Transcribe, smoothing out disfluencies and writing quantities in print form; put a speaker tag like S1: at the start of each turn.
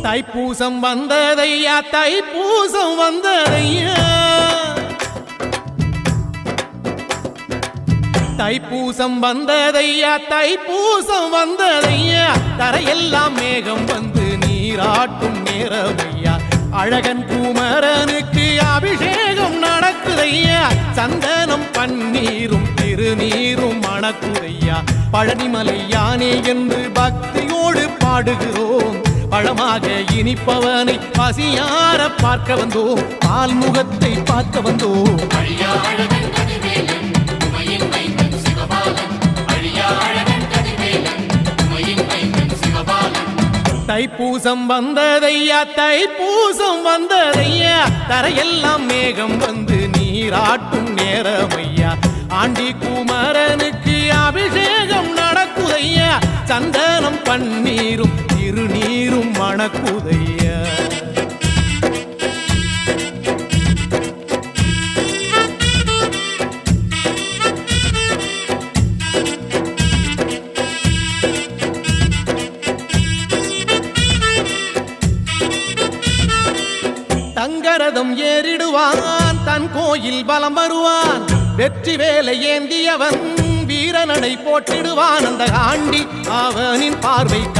S1: தைப்பூசம் வந்ததையா தைப்பூசம் வந்ததையா தைப்பூசம் வந்ததையா தைப்பூசம் வந்ததையா தரையெல்லாம் மேகம் வந்து நீராட்டும் நேரமையா அழகன் குமரனுக்கு அபிஷேகம் நடக்குதையா சந்தனம் பன்னீரும் திருநீரும் மணக்குதையா பழனிமலை யானே என்று பக்தியோடு பாடுகிறோம் பழமாக இனிப்பவனை பசியார பார்க்க வந்தோம் பால்முகத்தை பார்க்க வந்தோம் தைப்பூசம் வந்ததையா தைப்பூசம் வந்ததையா தரையெல்லாம் மேகம் வந்து நீராட்டும் நேரமையா ஆண்டி குமரனுக்கு அபிஷேகம் நடக்குதையா சந்தனம் பன்னீரும் திருநீரும் மணக்குதையா தங்கரதம் ஏறிடுவான் தன் கோயில் பலம் வருவான் வெற்றி வேலை ஏந்தியவன் வீரனடை போட்டிடுவான் அந்த ஆண்டி அவனின் பார்வை கண்